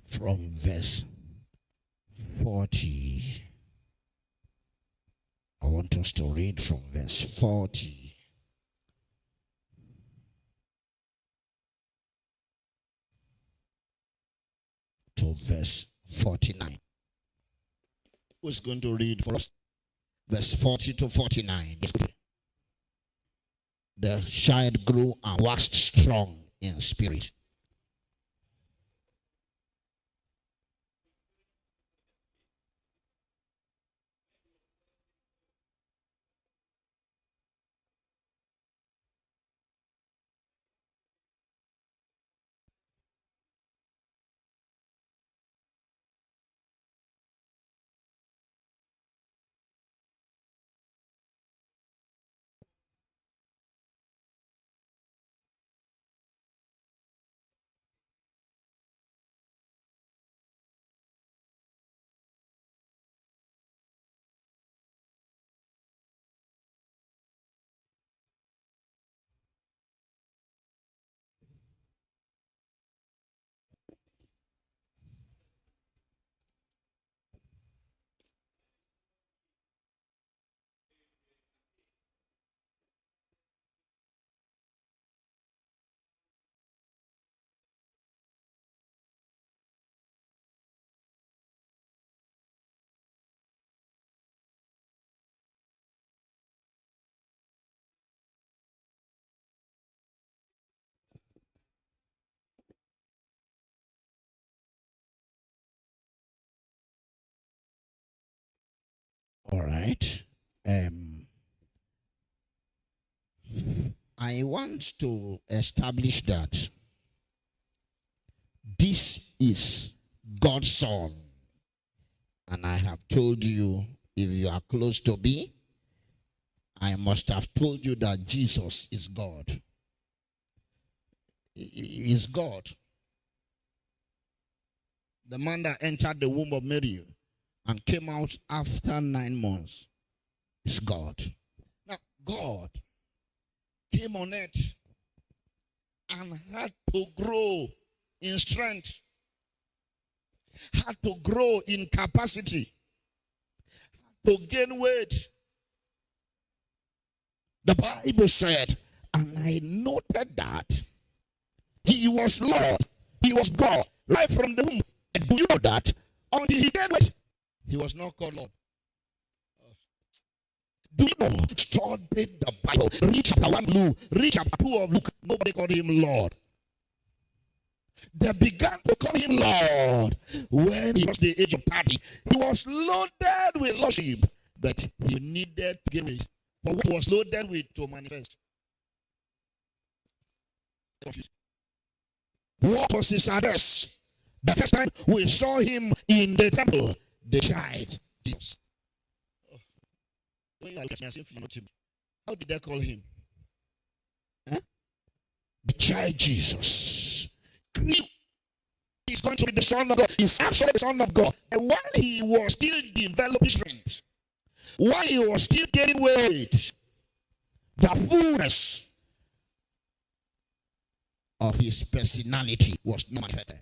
from verse 40. I want us to read from verse 40 to verse 49. Who's going to read for us? Verse 40 to 49. The child grew and waxed strong in spirit. All right. I want to establish that this is God's Son. And I have told you, if you are close to me, I must have told you that Jesus is God. He is God. The man that entered the womb of Mary and came out after 9 months is God. Now, God came on earth and had to grow in strength, had to grow in capacity, to gain weight. The Bible said, and I noted that he was Lord, he was God, right from the womb. And do you know that until he gained weight, he was not called Lord? Do you know? Study the Bible. Read chapter 1 of Luke. Read chapter 2 of Luke. Nobody called him Lord. They began to call him Lord when he was the age of 30. He was loaded with lordship, but he needed to give it. But what was loaded with to manifest? What was his address? The first time we saw him in the temple, the child Jesus. When you are looking at him, how did they call him? Huh? The child Jesus. He's going to be the Son of God. He's actually the Son of God. And while he was still developing strength, while he was still gaining weight, the fullness of his personality was not manifested.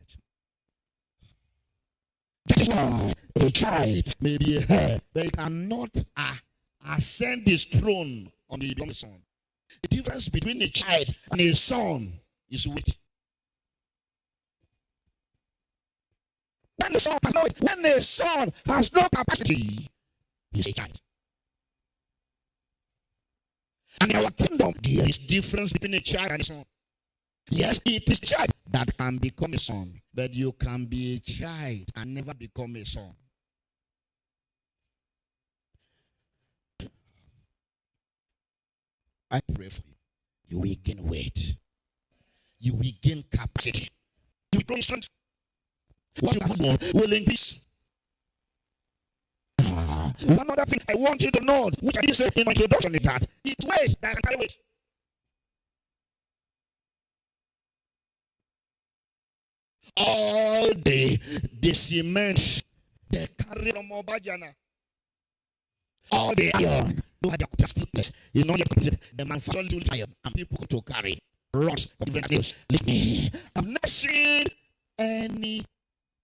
That is why a child may be a heir, but he cannot ascend his throne on the young son. The difference between a child and a son is weight. When the son has no capacity, he's a child. And in our kingdom, there is difference between a child and a son. Yes, it is a child that can become a son, but you can be a child and never become a son. I pray for you. You will gain weight. You will gain capacity. You will gain strength. What you have will increase. One other thing I want you to know, which I didn't say in my introduction, is that it's weight that can carry weight. All the cement they carry from Obajana, all the iron, you know, the manufacturing iron, and people to carry rocks of different things. I've never seen any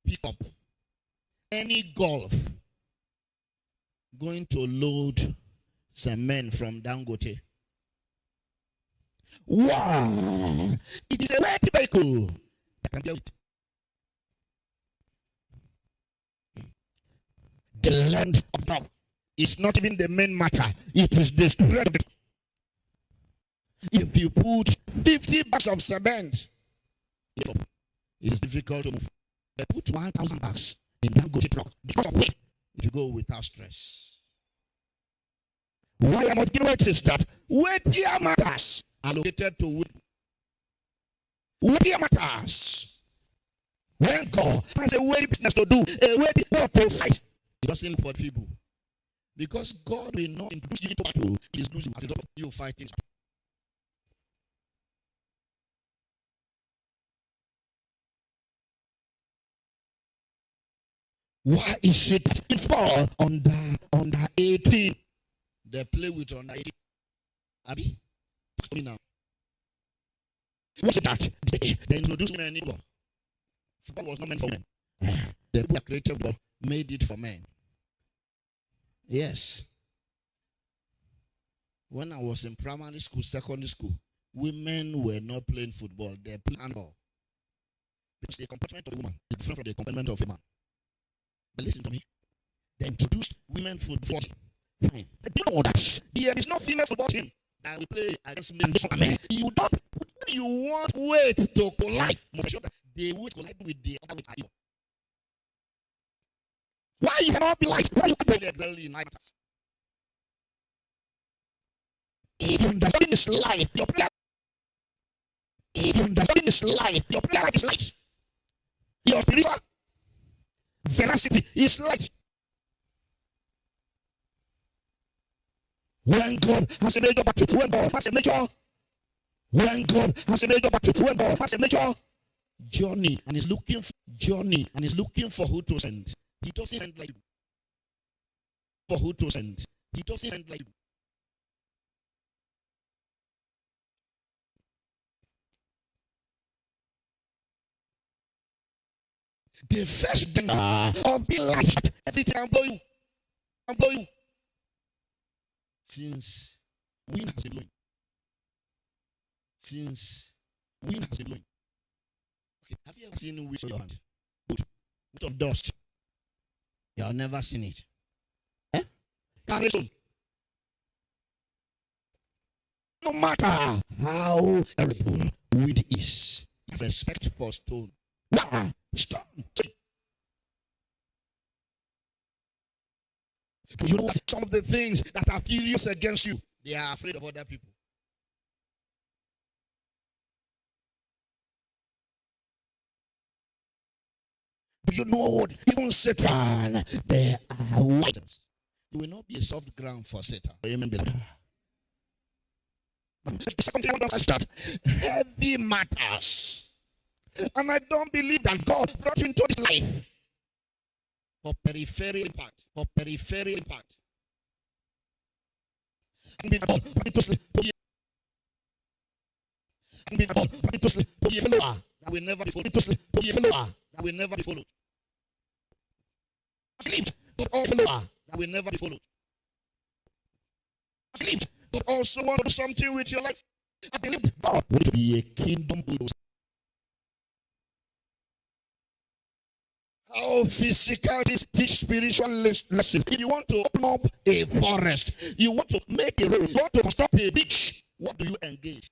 pick up any golf going to load cement from Dangote. Wow! It is a wet vehicle that can do it. The length of dog is not even the main matter. It is the spread of it. If you put 50 bags of cement, it is difficult to move. They put 1,000 bags in Dangote truck because of weight. If you go without stress. Why I must notice that weightier matters allocated to wood. Weightier matters. When God has a weighty business to do, a weighty work to fight, He doesn't look for people. Because God will not introduce you to battle, He is losing as a result of you fighting. Why is it that it's fall under 18? They play with under 18. Abby, talk to me now. What's it that they introduced men anymore? Football was not meant for men. The people that created God made it for men. Yes. When I was in primary school, secondary school, women were not playing football. They played handball. Because the comportment of a woman is different from the comportment of a man. But listen to me. They introduced women football. Fine. But you know that there is no female football team that will play against men. You don't. You want weight to collide. They would collide with the other weight. Why you cannot be like? Why you can't play exactly in matters? If you understand this life, your prayer. If you understand this life, your prayer life is light. Your spiritual veracity is light. When God has a major battle, when God has a major, when God has a major battle, when God has a major journey and is looking for who to send, He doesn't send like you. For who to send, He doesn't send like you. The first thing of being light, everything I'm blowing. Since wind has been blowing. Okay, have you ever seen wind on your hand? Good. Bit of dust. You have never seen it. Eh? Carry on. No matter how terrible wind is, respect for stone. Stone. Do you know what? Some of the things that are furious against you, they are afraid of other people. Do you know what? Even Satan, they are white. You will not be a soft ground for Satan. Amen. The second thing I want to say that heavy matters. And I don't believe that God brought you into this life for peripheral impact. And be about to sleep to be follower that will never be followed. That will never be followed. I believed God also follower that will never be followed. I believed God also want to do something with your life. I believed God will be a kingdom bulldozer. How physical is this spiritual lesson? If you want to open up a forest, you want to make a road, you want to construct a beach, what do you engage?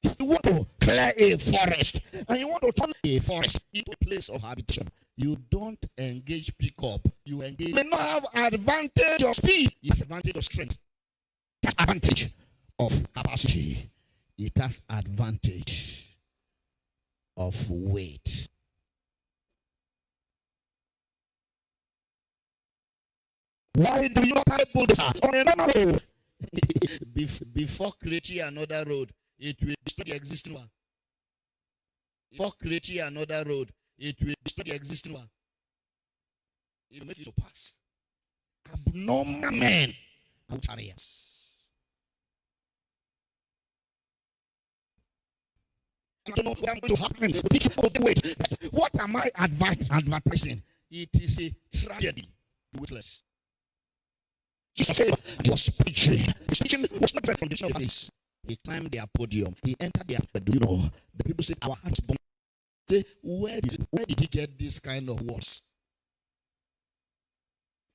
If you want to clear a forest and you want to turn a forest into a place of habitation, you don't engage pickup. You engage. You may not have advantage of speed. It's advantage of strength. That's advantage of capacity. It has advantage of weight. Why do you not have a bulldozer on another road? Before creating another road, it will destroy the existing one. Before creating another road, it will destroy the existing one. It will make it to pass. Abnormal men and chariots. I don't know what I'm going to happen. Okay, wait. What am I advertising? It is a tragedy. Witless. Jesus said, he was preaching. His preaching was not a condition of this. He climbed their podium. He entered their podium. You know, the people said, our hearts burn. Say, where did he get this kind of words?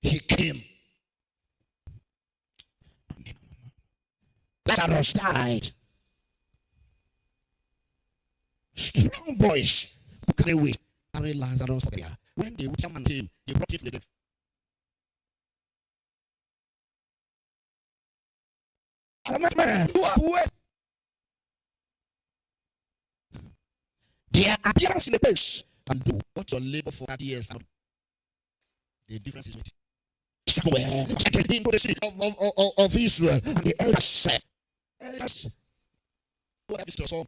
He came. Lazarus died. Strong boys who carry Lazarus for there. When the witcher man came, he brought him to the grave. Their appearance in the place and do what your labor for 30 years. The difference is somewhere into the city of Israel, and the elders said, what have you saw?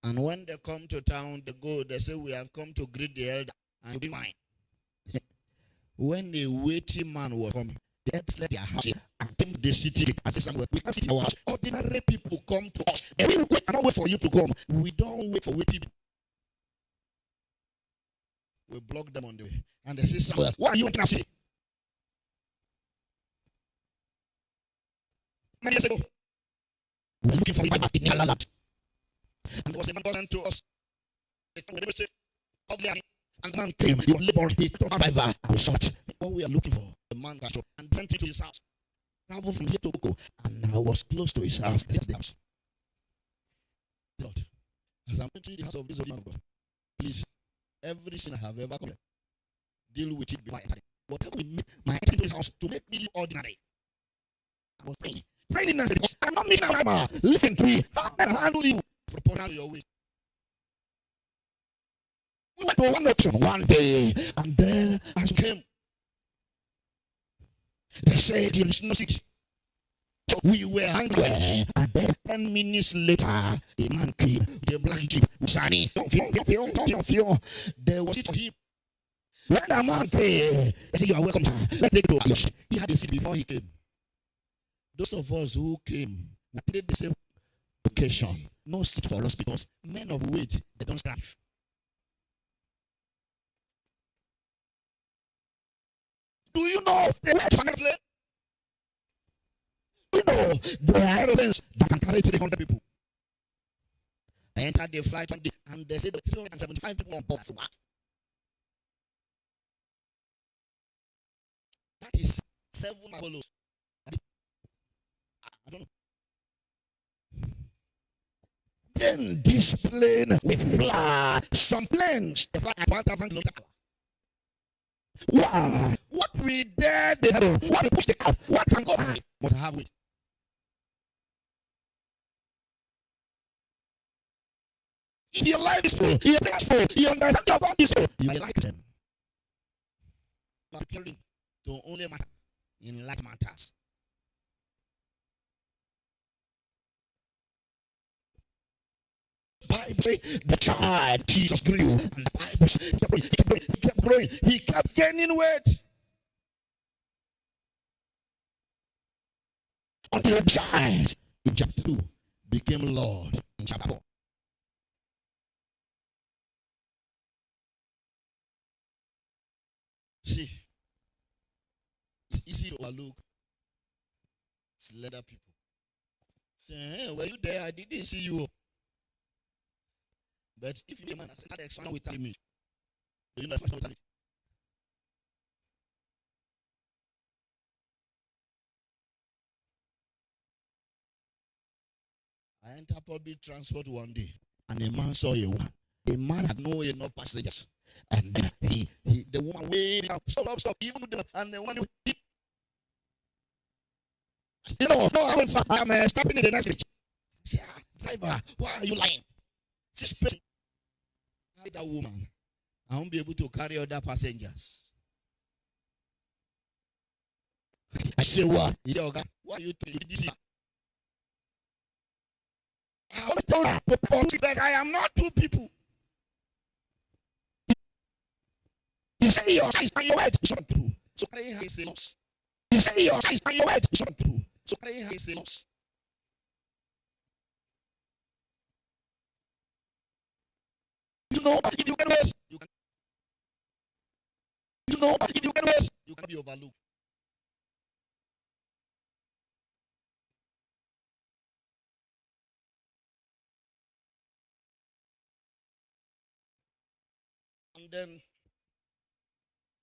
And when they come to town, they say, we have come to greet the elder and be mine. When the weighty man was coming, the elders left their house and came to the city and said, somewhere, we can't sit in our house. Ordinary people come to us. And we cannot wait for you to come. We don't wait for weighty people. We block them on the way. And they say, somewhere, what are you wanting to see? Many years ago, we were looking for a in the land. And there was a man born to us. And the man came. He was laboring. He took a driver. And we sought what we are looking for. The man got and sent him to his house. Traveled from here to Boko. And I was close to his house. That's the house. Lord, as I'm entering the house of this man of God, please, every sin I have ever committed, deal with it before I enter it. Whatever we make my entry to his house to make me ordinary. I was praying. Praying because I'm not missing out. Listen to me. How can I handle you? Propose your way. We went to one auction one day, and then as we came, they said there is no seat. So we were hungry, and then 10 minutes later, a man came with a black jeep. Sunny, don't feel. There was it for him. When the man came, they said, you are welcome, sir. Let's take it to us. He had a seat before he came. Those of us who came, we did the same occasion. No seat for us because men of weight, they don't strive. Do you know the way to you know there are airplanes that can carry 300 people? I entered the flight one day and they said the 375 people on board. That is 7 Apollos. I don't know. Then this plane with fly. Some planes they fly at 1,000 kilometers per hour. Wow! What we dare they have, what we push the out, what can go high must have it. If your life is full, your thing is full, your understanding of God is full, you may like them. But appearing to only matter in like matters. Bible says the child Jesus grew, and the Bible says he kept growing, he kept gaining weight until the child in chapter 2 became Lord in chapter 4. See, it's easy to overlook slender people. Say, hey, were you there? I didn't see you. But if you be a man that expand with time, you know expand with time. I entered public transport one day, and a man saw a woman. The man had no enough passengers, and then the woman waited out, stop, even with the, and the one you know, no, I'm stopping in the next stage. Say, driver, why are you lying? This person, that woman, I won't be able to carry other passengers. I say, what? He said, okay, what are you doing? I always told her that I am not two people. You say your size and your weight is not true. So carry her is a loss. You say your size and your weight is not true. So carry her is a loss. know that if you get wet, you know that if you get wet, you can be overlooked. And then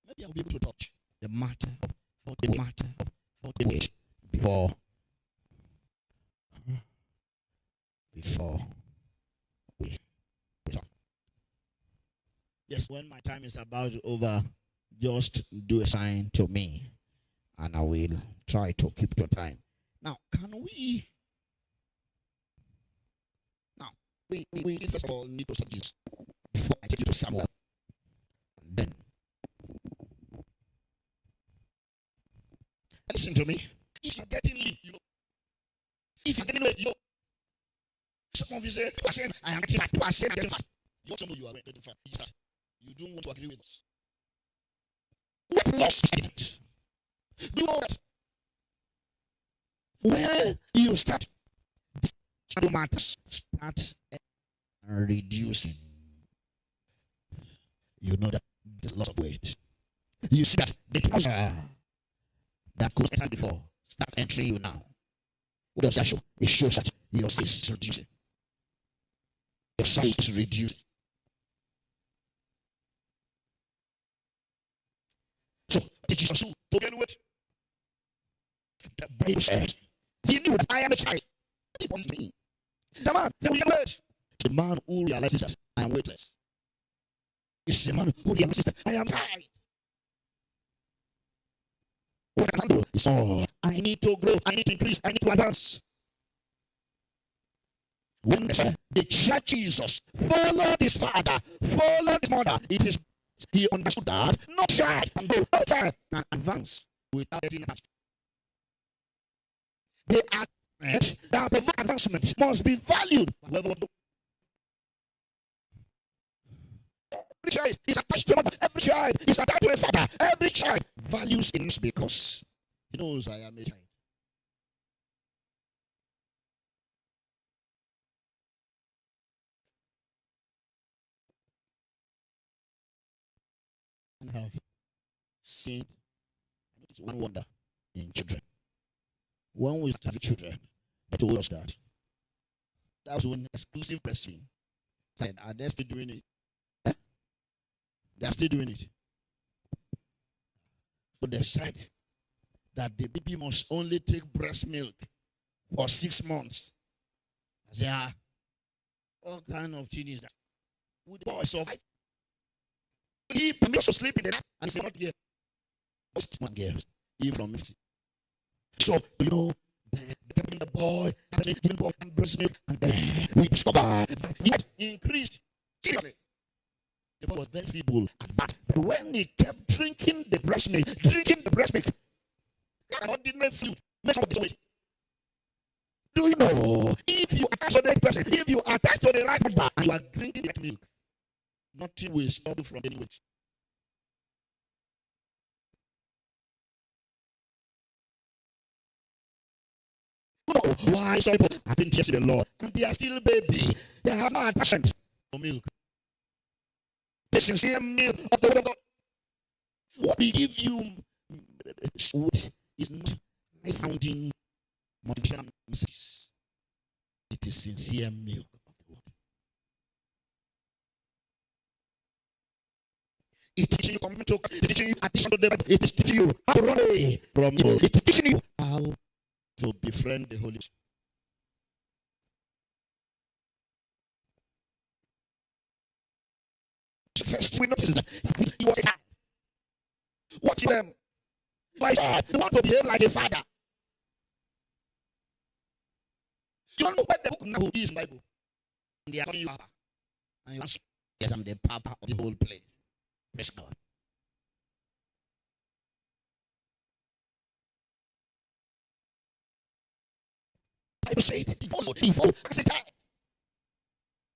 maybe I'll be able to touch the matter of how they wait before we talk. Yes, when my time is about over, just do a sign to me and I will try to keep your time. Now, we first of all need to study this before I take you to Samuel. And then listen to me. If you're getting lean, if you're getting weight, some of you say, you are saying, I am getting fat. You are saying, I'm getting fat. You also know you are getting fat. You don't want to agree with us. What loss is it? Do you know that when you start to matters, start reducing, you know that there's lots of weight. You see that the trouser that goes enter before start entering you now. What does that show? It shows that your size is reducing. Your size is reducing. So, did Jesus to begin with? The Bible said, he knew that I am a child. He wants me. The man, the man who realizes that I am weightless. It's the man who realizes that I am tired. What I can do is all. I need to grow. I need to increase. I need to advance. When the church Jesus followed his father, followed his mother, it is he understood that no child can go, no child can advance without getting attached. They admit that the advancement must be valued. Every child is attached to mother. Every child is attached to a father. Every child values him because he knows I am a child. And have seen one wonder in children. When we have children, they told us that was when exclusive breastfeeding. Are they still doing it? They are still doing it. So they said that the baby must only take breast milk for 6 months. I say, all kind of things that would the boy survive? He permits to sleep in the night and he's not here. Most one girls, even from 50. So, the boy, giving boy breast milk, and then we discover he had increased seriously. The boy was very feeble, but when he kept drinking the breast milk, an ordinary fluid makes up the weight. Do you know, if you attach to the person, if you attach to the right number and you are drinking that milk, nothing will stop you from getting weight. Oh, why some people have been testing the Lord and they are still baby? They have no attachment to milk. The sincere milk of the word of God. What we give you sweet is not nice sounding motivational messages. It is sincere milk of the word. It is teaching you commitment to God. It is teaching you addition to the Bible. It is teaching you how to run away from evil. It is teaching you how to befriend the Holy Spirit. First, we notice that he was a child. Watching them. Why they want to behave like a father. You don't know what the book now is in the Bible. And they are calling you papa. And you answer, yes, I'm the papa of the whole place. Praise God. Bible says, he followed as a child.